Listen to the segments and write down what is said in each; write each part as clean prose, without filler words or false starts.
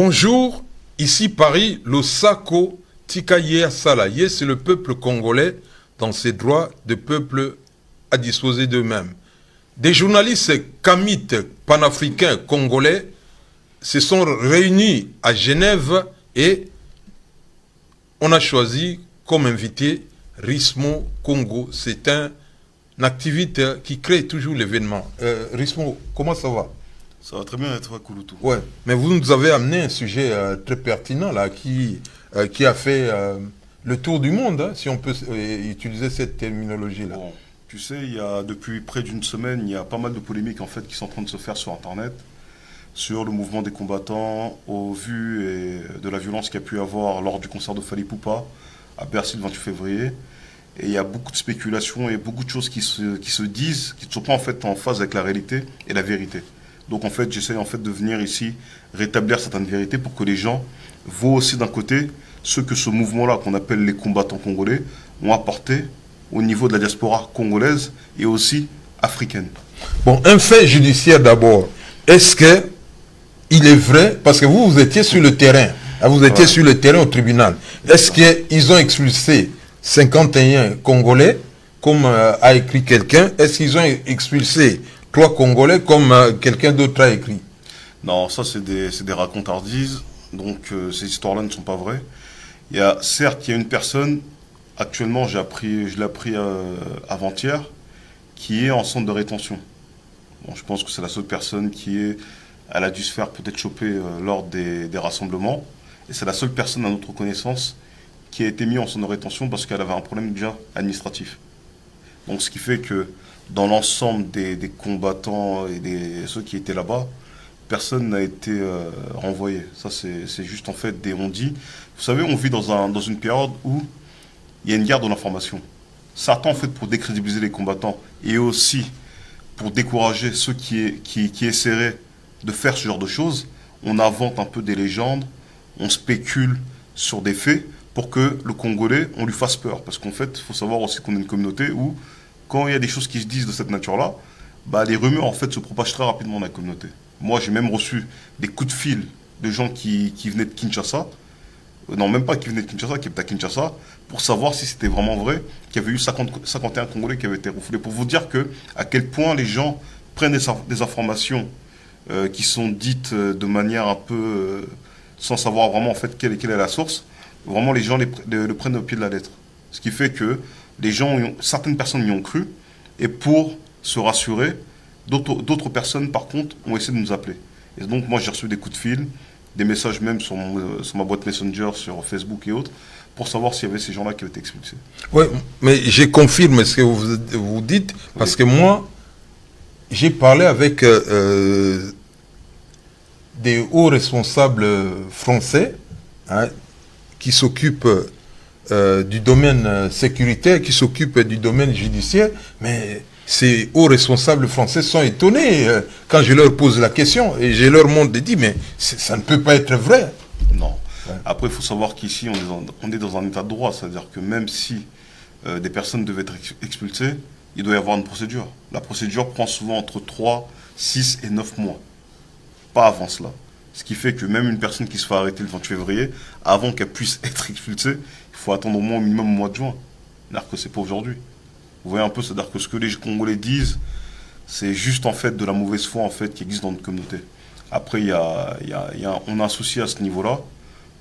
Bonjour, ici Paris, le Sako Tikaye Salaye, c'est le peuple congolais dans ses droits de peuple à disposer d'eux-mêmes. Des journalistes kamites panafricains congolais se sont réunis à Genève et on a choisi comme invité Rismo Congo. C'est un activité qui crée toujours l'événement. Rismo, comment ça va? Ça va très bien et toi, Kouloutou? Ouais, mais vous nous avez amené un sujet très pertinent là, qui a fait le tour du monde, hein, si on peut utiliser cette terminologie-là. Bon, tu sais, depuis près d'une semaine, il y a pas mal de polémiques en fait qui sont en train de se faire sur Internet, sur le mouvement des combattants, au vu de la violence qu'il y a pu y avoir lors du concert de Fally Ipupa à Bercy le 28 février. Et il y a beaucoup de spéculations et beaucoup de choses qui se disent, qui ne sont pas en fait en phase avec la réalité et la vérité. Donc en fait, j'essaie en fait de venir ici rétablir certaines vérités pour que les gens voient aussi d'un côté ce que ce mouvement-là, qu'on appelle les combattants congolais, ont apporté au niveau de la diaspora congolaise et aussi africaine. Bon, un fait judiciaire d'abord. Est-ce que il est vrai, parce que vous étiez sur le terrain, vous étiez sur le terrain au tribunal, est-ce qu'ils ont expulsé 51 Congolais, comme a écrit quelqu'un? Est-ce qu'ils ont expulsé 3 Congolais, comme quelqu'un d'autre a écrit? Non, ça c'est des racontardises, donc ces histoires-là ne sont pas vraies. Certes, il y a une personne, actuellement je l'ai appris avant-hier, qui est en centre de rétention. Bon, je pense que c'est la seule personne elle a dû se faire peut-être choper lors des rassemblements. Et c'est la seule personne à notre connaissance qui a été mise en centre de rétention parce qu'elle avait un problème déjà administratif. Donc ce qui fait que dans l'ensemble des combattants et ceux qui étaient là-bas, personne n'a été renvoyé. Ça c'est juste en fait des on-dit. Vous savez, on vit dans une période où il y a une guerre de l'information. Certains en fait pour décrédibiliser les combattants et aussi pour décourager ceux qui essaieraient de faire ce genre de choses, on invente un peu des légendes, on spécule sur des faits pour que le Congolais, on lui fasse peur. Parce qu'en fait, il faut savoir aussi qu'on est une communauté où, quand il y a des choses qui se disent de cette nature-là, les rumeurs en fait se propagent très rapidement dans la communauté. Moi, j'ai même reçu des coups de fil de gens qui venaient de Kinshasa, non, même pas qui venaient de Kinshasa, qui étaient à Kinshasa, pour savoir si c'était vraiment vrai qu'il y avait eu 51 Congolais qui avaient été refoulés. Pour vous dire à quel point les gens prennent des informations qui sont dites de manière un peu sans savoir vraiment en fait quelle est la source. Vraiment, les gens le prennent au pied de la lettre. Ce qui fait que certaines personnes y ont cru, et pour se rassurer, d'autres personnes, par contre, ont essayé de nous appeler. Et donc, moi, j'ai reçu des coups de fil, des messages même sur ma boîte Messenger, sur Facebook et autres, pour savoir s'il y avait ces gens-là qui avaient été expulsés. Oui, mais je confirme ce que vous dites, parce que moi, j'ai parlé avec des hauts responsables français, hein, qui s'occupent du domaine sécuritaire, qui s'occupent du domaine judiciaire, mais ces hauts responsables français sont étonnés quand je leur pose la question, et je leur montre et dis, mais ça ne peut pas être vrai. Non. Ouais. Après, il faut savoir qu'ici, on est dans un état de droit, c'est-à-dire que même si des personnes devaient être expulsées, il doit y avoir une procédure. La procédure prend souvent entre 3, 6 et 9 mois. Pas avant cela. Ce qui fait que même une personne qui se fait arrêter le 28 février, avant qu'elle puisse être expulsée, il faut attendre au minimum au mois de juin. C'est-à-dire que c'est pas aujourd'hui. Vous voyez un peu, c'est-à-dire que ce que les Congolais disent, c'est juste en fait de la mauvaise foi en fait qui existe dans notre communauté. Après, on a un souci à ce niveau-là.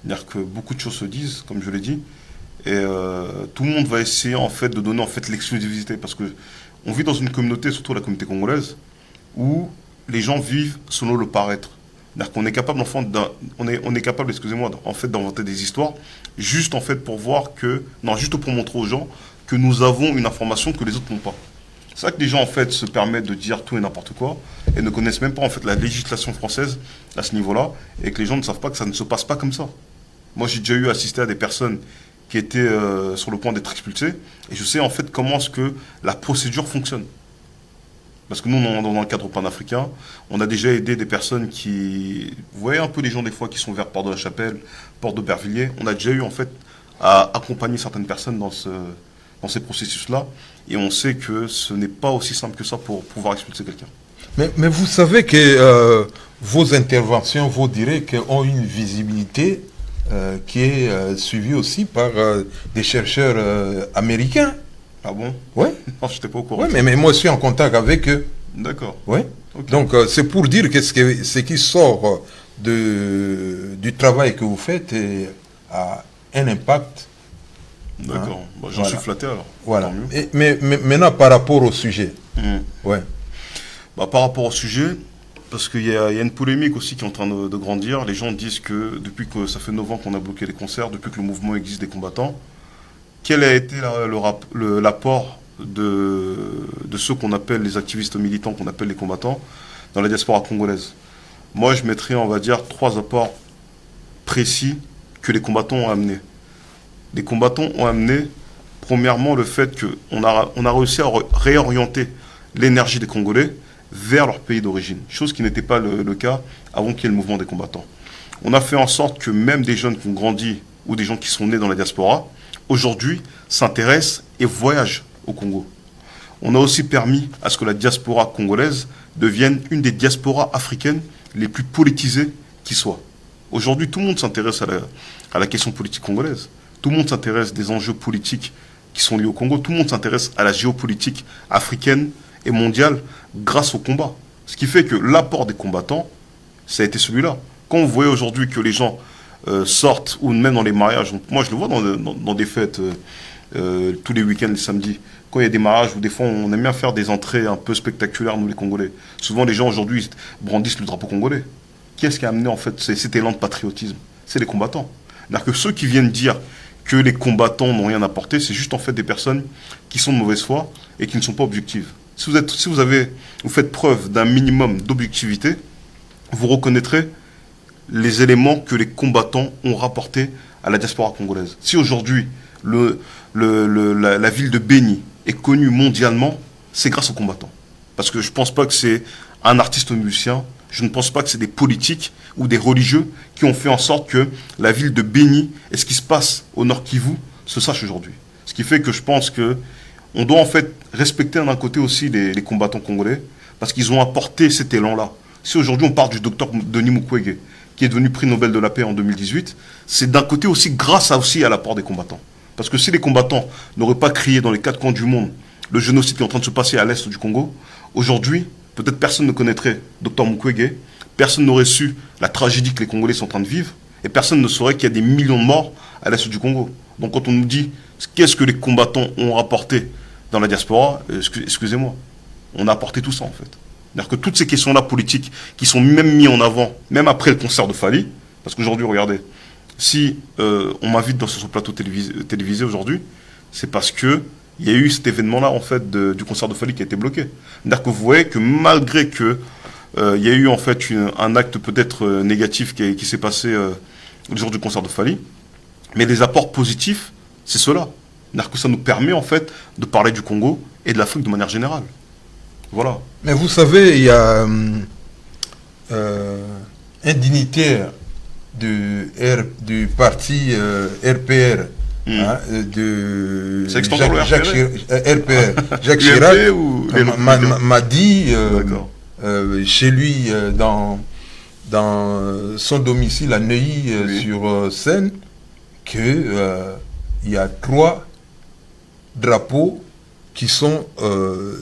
C'est-à-dire que beaucoup de choses se disent, comme je l'ai dit, et tout le monde va essayer en fait de donner en fait l'exclusivité, parce que on vit dans une communauté, surtout la communauté congolaise, où les gens vivent selon le paraître. C'est-à-dire qu'on est capable, on est capable, excusez-moi, en fait, d'inventer des histoires, juste en fait pour juste pour montrer aux gens que nous avons une information que les autres n'ont pas. C'est ça que les gens en fait se permettent de dire tout et n'importe quoi et ne connaissent même pas en fait la législation française à ce niveau-là, et que les gens ne savent pas que ça ne se passe pas comme ça. Moi, j'ai déjà assisté à des personnes qui étaient sur le point d'être expulsées, et je sais en fait comment est-ce que la procédure fonctionne. Parce que nous, dans le cadre panafricain, on a déjà aidé des personnes vous voyez un peu les gens des fois qui sont vers Porte de la Chapelle, Porte d'Aubervilliers, on a déjà eu en fait à accompagner certaines personnes dans ces processus-là, et on sait que ce n'est pas aussi simple que ça pour pouvoir expulser quelqu'un. Mais vous savez que vos interventions, vos directs ont une visibilité qui est suivie aussi par des chercheurs américains. Ah bon? Oui. Non, je n'étais pas au courant. Ouais, mais moi je suis en contact avec eux. D'accord. Ouais. Ok. Donc c'est pour dire que ce qui sort du travail que vous faites a un impact. D'accord. Hein? Bah, j'en suis flatté alors. Voilà. Tant mieux. Mais maintenant par rapport au sujet. Ouais. Bah, par rapport au sujet, parce qu'il y a une polémique aussi qui est en train de grandir. Les gens disent que depuis que ça fait 9 ans qu'on a bloqué les concerts, depuis que le mouvement existe des combattants, quel a été l'apport de ceux qu'on appelle les activistes militants, qu'on appelle les combattants, dans la diaspora congolaise? Moi, je mettrais, on va dire, 3 apports précis que les combattants ont amenés. Les combattants ont amené, premièrement, le fait qu'on a réussi à réorienter l'énergie des Congolais vers leur pays d'origine, chose qui n'était pas le cas avant qu'il y ait le mouvement des combattants. On a fait en sorte que même des jeunes qui ont grandi ou des gens qui sont nés dans la diaspora, aujourd'hui, s'intéressent et voyagent au Congo. On a aussi permis à ce que la diaspora congolaise devienne une des diasporas africaines les plus politisées qui soient. Aujourd'hui, tout le monde s'intéresse à la question politique congolaise. Tout le monde s'intéresse des enjeux politiques qui sont liés au Congo. Tout le monde s'intéresse à la géopolitique africaine et mondiale grâce au combat. Ce qui fait que l'apport des combattants, ça a été celui-là. Quand vous voyez aujourd'hui que les gens sortent, ou même dans les mariages, moi je le vois dans des fêtes, tous les week-ends, les samedis, quand il y a des mariages où des fois on aime bien faire des entrées un peu spectaculaires, nous les Congolais. Souvent les gens aujourd'hui brandissent le drapeau congolais. Qui est-ce qui a amené en fait cet élan de patriotisme? C'est les combattants. C'est-à-dire que ceux qui viennent dire que les combattants n'ont rien apporté, c'est juste en fait des personnes qui sont de mauvaise foi et qui ne sont pas objectives. Si vous faites preuve d'un minimum d'objectivité, vous reconnaîtrez les éléments que les combattants ont rapportés à la diaspora congolaise. Si aujourd'hui la ville de Béni est connue mondialement, c'est grâce aux combattants. Parce que je ne pense pas que c'est un artiste ou musicien, je ne pense pas que c'est des politiques ou des religieux qui ont fait en sorte que la ville de Béni et ce qui se passe au Nord Kivu se sache aujourd'hui. Ce qui fait que je pense que on doit en fait respecter d'un côté aussi les combattants congolais parce qu'ils ont apporté cet élan-là. Si aujourd'hui on parle du docteur Denis Mukwege, qui est devenu prix Nobel de la paix en 2018, c'est d'un côté aussi grâce à l'apport des combattants. Parce que si les combattants n'auraient pas crié dans les 4 coins du monde le génocide qui est en train de se passer à l'est du Congo, aujourd'hui, peut-être personne ne connaîtrait Dr Mukwege, personne n'aurait su la tragédie que les Congolais sont en train de vivre, et personne ne saurait qu'il y a des millions de morts à l'est du Congo. Donc quand on nous dit qu'est-ce que les combattants ont rapporté dans la diaspora, excusez-moi, on a apporté tout ça en fait. C'est-à-dire que toutes ces questions-là politiques qui sont même mises en avant, même après le concert de Fally, parce qu'aujourd'hui, regardez, si on m'invite dans ce plateau télévisé aujourd'hui, c'est parce que il y a eu cet événement-là en fait du concert de Fally qui a été bloqué. C'est-à-dire que vous voyez que malgré que il y a eu en fait un acte peut-être négatif qui s'est passé le jour du concert de Fally, mais les apports positifs, c'est cela. C'est-à-dire que ça nous permet en fait de parler du Congo et de l'Afrique de manière générale. Voilà. Mais vous savez, il y a un dignitaire du parti RPR, hein, de Jacques Chirac, m'a dit chez lui dans son domicile à Neuilly sur Seine qu'il y a 3 drapeaux qui sont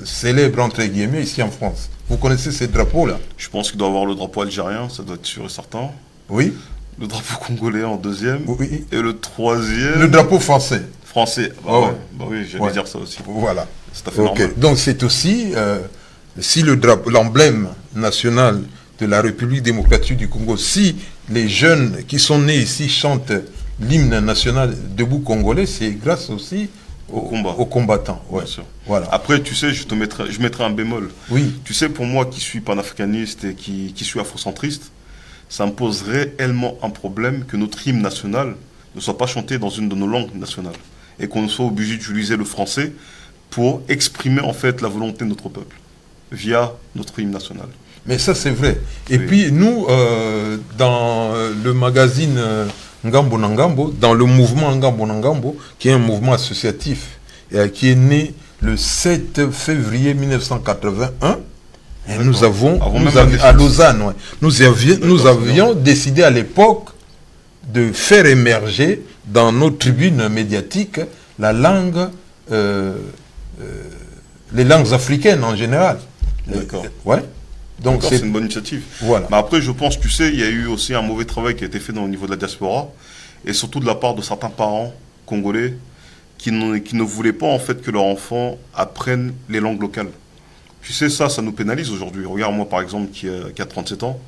célèbres entre guillemets ici en France. Vous connaissez ces drapeaux-là? Je pense qu'il doit y avoir le drapeau algérien, ça doit être sûr et certain. Oui. Le drapeau congolais en 2e. Oui. Et le 3e... Le drapeau français. Français. Bah, ouais. Bah oui, j'allais dire ça aussi. Voilà. C'est tout à fait normal. Donc c'est aussi, si l'emblème national de la République démocratique du Congo, si les jeunes qui sont nés ici chantent l'hymne national debout congolais, c'est grâce aussi aux combattants. Ouais. Bien sûr. Voilà. Après, tu sais, je mettrai un bémol. Oui. Tu sais, pour moi qui suis panafricaniste et qui suis afrocentriste, ça me pose réellement un problème que notre hymne national ne soit pas chanté dans une de nos langues nationales et qu'on soit obligé d'utiliser le français pour exprimer en fait la volonté de notre peuple via notre hymne national. Mais ça c'est vrai. Et oui. Puis nous, dans le magazine Ngambo Nangambo, dans le mouvement Ngambo Nangambo, qui est un mouvement associatif qui est né le 7 février 1981, Et nous avons, Avant nous même la avions- à naissance. Lausanne, ouais. Nous avions décidé à l'époque de faire émerger dans nos tribunes médiatiques la langue, les langues africaines en général. D'accord. Ouais. Donc D'accord, c'est c'est une bonne initiative. voilà. Mais après, je pense, tu sais, il y a eu aussi un mauvais travail qui a été fait au niveau de la diaspora, et surtout de la part de certains parents congolais qui ne voulaient pas en fait que leurs enfants apprennent les langues locales. Tu sais, ça nous pénalise aujourd'hui. Regarde, moi par exemple, qui a 37 ans,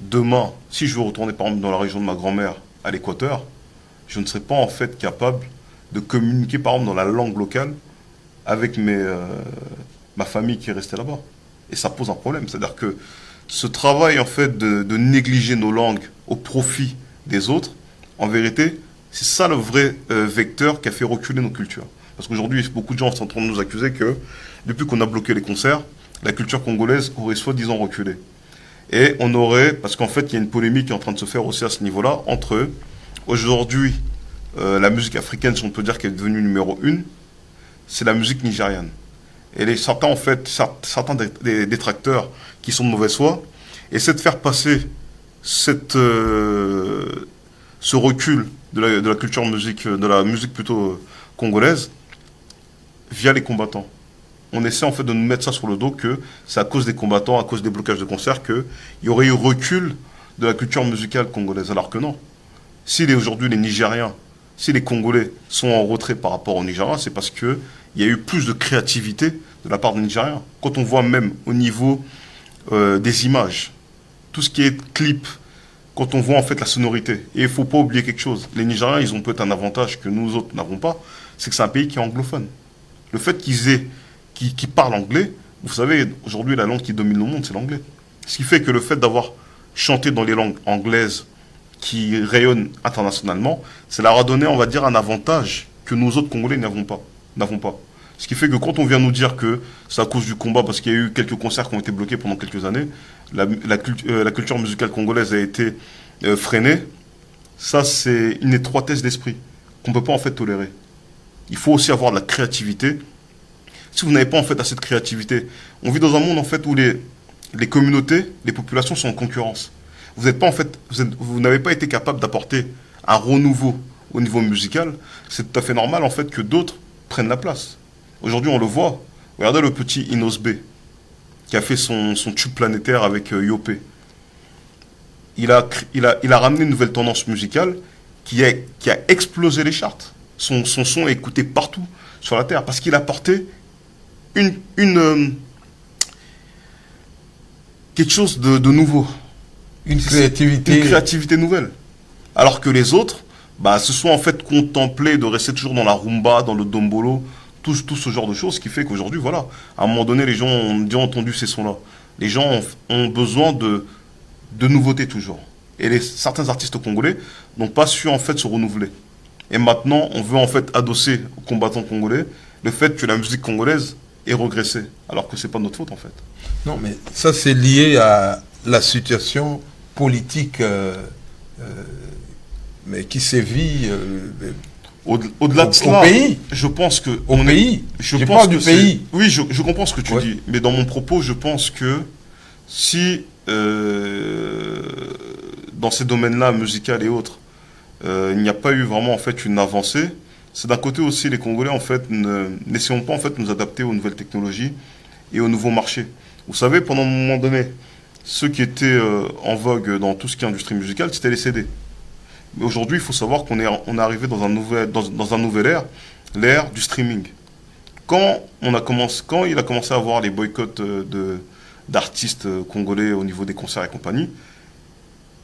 demain, si je veux retourner par exemple dans la région de ma grand-mère, à l'Équateur, je ne serai pas en fait capable de communiquer par exemple dans la langue locale avec ma famille qui est restée là-bas. Et ça pose un problème. C'est-à-dire que ce travail en fait de négliger nos langues au profit des autres, en vérité, c'est ça le vrai vecteur qui a fait reculer nos cultures. Parce qu'aujourd'hui, beaucoup de gens sont en train de nous accuser que depuis qu'on a bloqué les concerts, la culture congolaise aurait soi-disant reculé. Et on aurait, parce qu'en fait, il y a une polémique qui est en train de se faire aussi à ce niveau-là, entre eux. Aujourd'hui, la musique africaine, si on peut dire qu'elle est devenue numéro 1, c'est la musique nigériane. Et certains, en fait, certains des détracteurs qui sont de mauvaise foi, essaient de faire passer ce recul de la culture musique, de la musique plutôt congolaise, via les combattants. On essaie en fait de nous mettre ça sur le dos que c'est à cause des combattants, à cause des blocages de concerts, qu'il y aurait eu recul de la culture musicale congolaise. Alors que non. Aujourd'hui les Nigériens, si les Congolais sont en retrait par rapport aux Nigériens, c'est parce qu'il y a eu plus de créativité de la part des Nigériens. Quand on voit même au niveau des images, tout ce qui est clip, quand on voit en fait la sonorité. Et il ne faut pas oublier quelque chose. Les Nigériens, ils ont peut-être un avantage que nous autres n'avons pas, c'est que c'est un pays qui est anglophone. Le fait qu'ils parlent anglais, vous savez, aujourd'hui la langue qui domine le monde, c'est l'anglais. Ce qui fait que le fait d'avoir chanté dans les langues anglaises qui rayonnent internationalement, ça leur a donné, on va dire, un avantage que nous autres Congolais n'avons pas. Ce qui fait que quand on vient nous dire que c'est à cause du combat, parce qu'il y a eu quelques concerts qui ont été bloqués pendant quelques années, la culture musicale congolaise a été freinée, ça c'est une étroitesse d'esprit qu'on ne peut pas en fait tolérer. Il faut aussi avoir de la créativité. Si vous n'avez pas en fait assez de créativité, on vit dans un monde en fait où les communautés, les populations sont en concurrence. Vous n'avez pas été capable d'apporter un renouveau au niveau musical. C'est tout à fait normal en fait que d'autres prennent la place. Aujourd'hui, on le voit. Regardez le petit Inos B, qui a fait son tube planétaire avec Yopé. Il a ramené une nouvelle tendance musicale qui a explosé les charts. Son son est écouté partout sur la Terre parce qu'il a apporté quelque chose de nouveau. Une créativité Nouvelle. Alors que les autres, se sont en fait contemplés de rester toujours dans la rumba, dans le dombolo, tout ce genre de choses, ce qui fait qu'aujourd'hui, voilà, à un moment donné, les gens ont déjà entendu ces sons-là. Les gens ont besoin de nouveautés toujours. Et certains artistes congolais n'ont pas su en fait se renouveler. Et maintenant, on veut en fait adosser aux combattants congolais le fait que la musique congolaise ait régressé, alors que c'est pas notre faute en fait. Non, mais ça c'est lié à la situation politique mais qui sévit au-delà de cela, au pays. Je pense que au pays. Je parle du pays. Oui, je comprends ce que tu dis, mais dans mon propos, je pense que si dans ces domaines-là, musical et autres, il n'y a pas eu vraiment en fait une avancée, c'est d'un côté aussi les Congolais en fait n'essayons pas en fait de nous adapter aux nouvelles technologies et aux nouveaux marchés. Vous savez, pendant un moment donné, ceux qui étaient en vogue dans tout ce qui est industrie musicale, c'était les CD. Mais aujourd'hui, il faut savoir qu'on est arrivé dans un nouvel ère, l'ère du streaming. Quand il a commencé à avoir les boycotts d'artistes congolais au niveau des concerts et compagnie,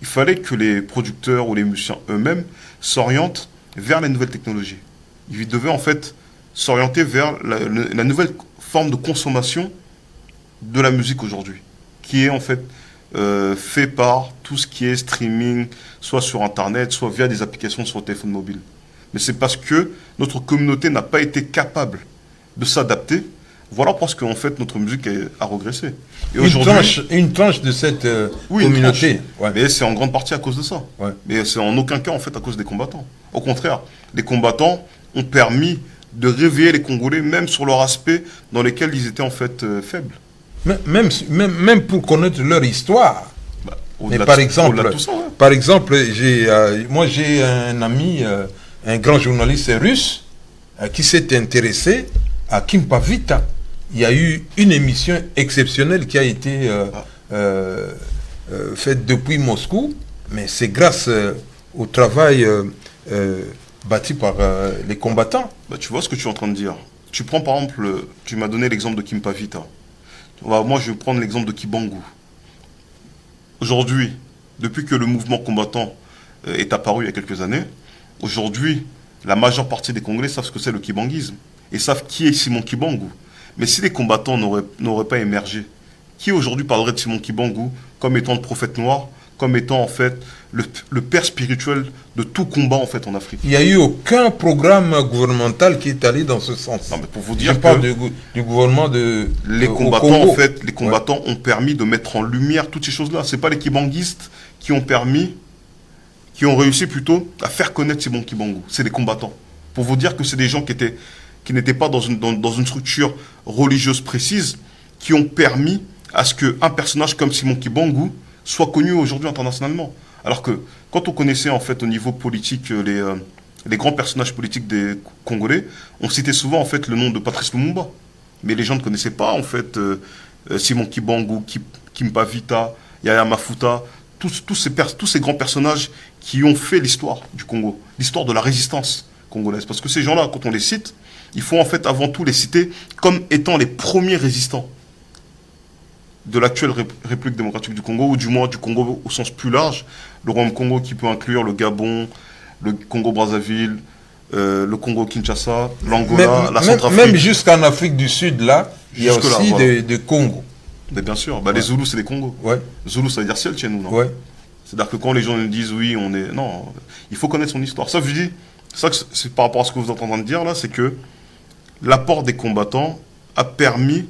il fallait que les producteurs ou les musiciens eux-mêmes s'orientent vers les nouvelles technologies. Ils devaient en fait s'orienter vers la nouvelle forme de consommation de la musique aujourd'hui, qui est en fait fait par tout ce qui est streaming, soit sur Internet, soit via des applications sur le téléphone mobile. Mais c'est parce que notre communauté n'a pas été capable de s'adapter. Voilà parce qu'en fait notre musique a régressé. Et une tranche de cette communauté. Ouais. Mais c'est en grande partie à cause de ça. Ouais. Mais c'est en aucun cas en fait à cause des combattants. Au contraire, les combattants ont permis de réveiller les Congolais même sur leur aspect dans lesquels ils étaient en fait faibles. Même pour connaître leur histoire. Bah, Mais par exemple, au-delà de tout ça, ouais. par exemple, moi j'ai un ami, un grand journaliste russe, qui s'est intéressé à Kimpavita. Il y a eu une émission exceptionnelle qui a été faite depuis Moscou, mais c'est grâce au travail bâti par les combattants. Bah, tu vois ce que tu es en train de dire. Tu prends par exemple, tu m'as donné l'exemple de Kimpavita. Moi, je vais prendre l'exemple de Kibangu. Aujourd'hui, depuis que le mouvement combattant est apparu il y a quelques années, aujourd'hui, la majeure partie des Congolais savent ce que c'est le kibanguisme et savent qui est Simon Kibangu. Mais si les combattants n'auraient pas émergé, qui aujourd'hui parlerait de Simon Kibangu comme étant le prophète noir, comme étant en fait le père spirituel de tout combat en fait en Afrique? Il n'y a eu aucun programme gouvernemental qui est allé dans ce sens. Non, mais pour vous Je dire parle que du gouvernement de les au combattants Congo. en fait, les combattants ont permis de mettre en lumière toutes ces choses-là. C'est pas les kibanguistes qui ont réussi plutôt à faire connaître Simon Kibangu. C'est les combattants. Pour vous dire que c'est des gens qui n'étaient pas dans une structure religieuse précise, qui ont permis à ce qu'un personnage comme Simon Kibangu soit connu aujourd'hui internationalement. Alors que quand on connaissait en fait au niveau politique les grands personnages politiques des Congolais, on citait souvent en fait le nom de Patrice Lumumba. Mais les gens ne connaissaient pas en fait Simon Kibangu, Kimpavita, Yaya Mafuta, tous ces grands personnages qui ont fait l'histoire du Congo, l'histoire de la résistance congolaise. Parce que ces gens-là, quand on les cite, il faut en fait avant tout les citer comme étant les premiers résistants de l'actuelle République démocratique du Congo, ou du moins du Congo au sens plus large, le Royaume Congo qui peut inclure le Gabon, le Congo-Brazzaville, le Congo-Kinshasa, l'Angola, la Centrafrique. Même jusqu'en Afrique du Sud, là, il y a aussi voilà. des Congo. Mais bien sûr, les Zoulous, c'est les Congos. Ouais. Zoulou, ça veut dire ciel chez nous, non? Ouais. C'est-à-dire que quand les gens nous disent oui, on est... Non, il faut connaître son histoire. Ça, je dis, ça, c'est par rapport à ce que vous êtes en train de dire, là, c'est que l'apport des combattants a permis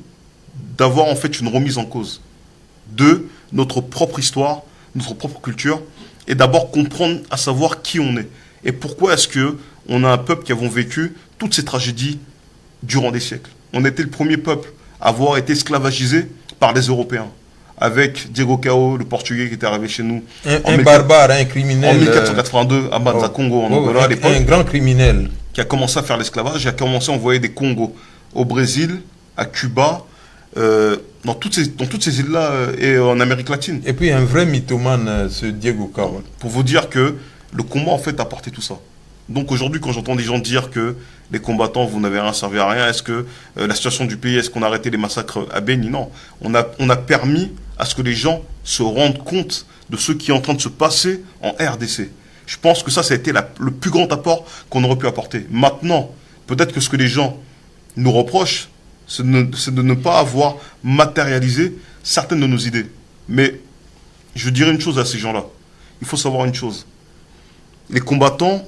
d'avoir en fait une remise en cause de notre propre histoire, notre propre culture, et d'abord comprendre à savoir qui on est. Et pourquoi est-ce qu'on a un peuple qui avons vécu toutes ces tragédies durant des siècles. On était le premier peuple à avoir été esclavagisé par les Européens. Avec Diego Cao, le Portugais qui était arrivé chez nous. Un barbare, un criminel. En 1482, à Banza Congo, en Angola, à l'époque. Un grand criminel. Qui a commencé à faire l'esclavage et a commencé à envoyer des Congos au Brésil, à Cuba, dans toutes ces îles-là et en Amérique latine. Et puis un vrai mythomane, ce Diego Cao. Pour vous dire que le combat, en fait, a porté tout ça. Donc aujourd'hui, quand j'entends des gens dire que les combattants, vous n'avez rien servi à rien, est-ce que la situation du pays, est-ce qu'on a arrêté les massacres à Beni? Non. On a permis à ce que les gens se rendent compte de ce qui est en train de se passer en RDC. Je pense que ça a été le plus grand apport qu'on aurait pu apporter. Maintenant, peut-être que ce que les gens nous reprochent, c'est de ne pas avoir matérialisé certaines de nos idées. Mais je dirais une chose à ces gens-là. Il faut savoir une chose. Les combattants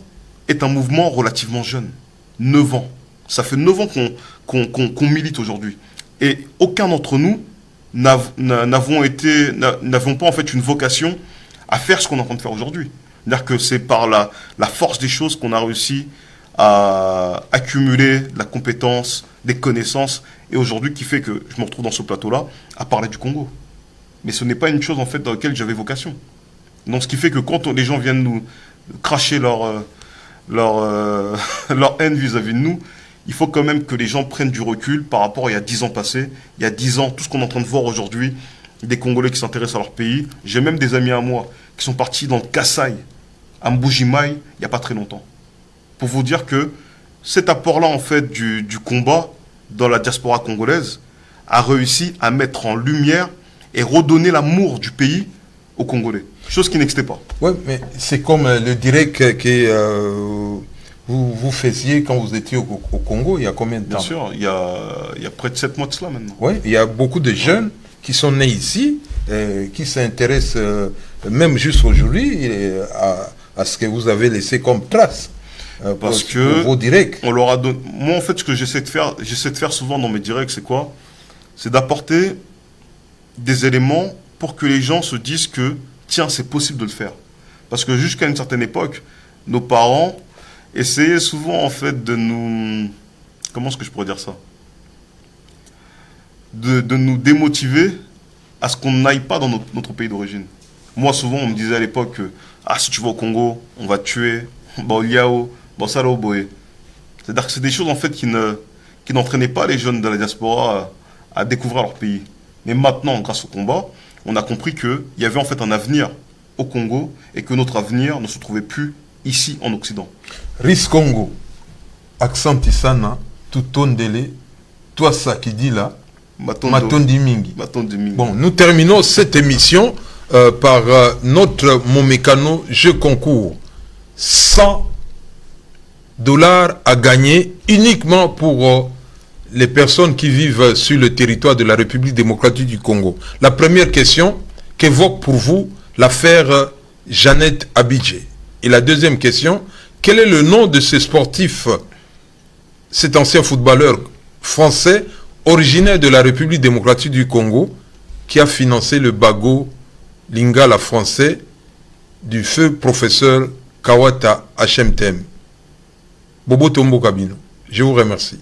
est un mouvement relativement jeune. 9 ans. Ça fait 9 ans qu'on milite aujourd'hui. Et aucun d'entre nous n'avons pas en fait une vocation à faire ce qu'on est en train de faire aujourd'hui. C'est-à-dire que c'est par la force des choses qu'on a réussi à accumuler de la compétence, des connaissances, et aujourd'hui qui fait que je me retrouve dans ce plateau-là à parler du Congo. Mais ce n'est pas une chose en fait dans laquelle j'avais vocation. Donc ce qui fait que quand les gens viennent nous cracher leur haine vis-à-vis de nous, il faut quand même que les gens prennent du recul par rapport à il y a 10 ans passés. Il y a 10 ans, tout ce qu'on est en train de voir aujourd'hui, des Congolais qui s'intéressent à leur pays. J'ai même des amis à moi qui sont partis dans le Kasaï, à Mbujimaï, il n'y a pas très longtemps. Pour vous dire que cet apport-là, en fait, du combat dans la diaspora congolaise a réussi à mettre en lumière et redonner l'amour du pays aux Congolais. Chose qui n'existait pas. Oui, mais c'est comme le direct que vous faisiez quand vous étiez au Congo, il y a combien de temps? Bien sûr, il y a près de 7 mois de cela maintenant. Oui, il y a beaucoup de jeunes qui sont nés ici, qui s'intéressent même juste aujourd'hui à ce que vous avez laissé comme trace. Parce que vos directs. On leur a donné... Moi, en fait, ce que j'essaie de faire souvent dans mes directs, c'est quoi? C'est d'apporter des éléments pour que les gens se disent que, tiens, c'est possible de le faire. Parce que jusqu'à une certaine époque, nos parents essayaient souvent, en fait, de nous... Comment est-ce que je pourrais dire ça? de nous démotiver à ce qu'on n'aille pas dans notre pays d'origine. Moi, souvent, on me disait à l'époque que si tu vas au Congo, on va te tuer, Liao, Salo Boé. C'est-à-dire que c'est des choses en fait qui n'entraînaient pas les jeunes de la diaspora à découvrir leur pays. Mais maintenant, grâce au combat, on a compris qu'il y avait en fait un avenir au Congo et que notre avenir ne se trouvait plus ici en Occident. Rice Congo, accent Tisana, Tutondele, toi ça qui dit là, Matondi Mingi. Bon, nous terminons cette émission par notre Momécano jeu concours. 100 $ à gagner uniquement pour les personnes qui vivent sur le territoire de la République démocratique du Congo. La première question, qu'évoque pour vous l'affaire Jeannette Abidjé? Et la deuxième question, quel est le nom de ce sportif, cet ancien footballeur français, originaire de la République démocratique du Congo, qui a financé le Bago Lingala français du feu professeur Kawata HMTM? Bobo Tombo Kabino, je vous remercie.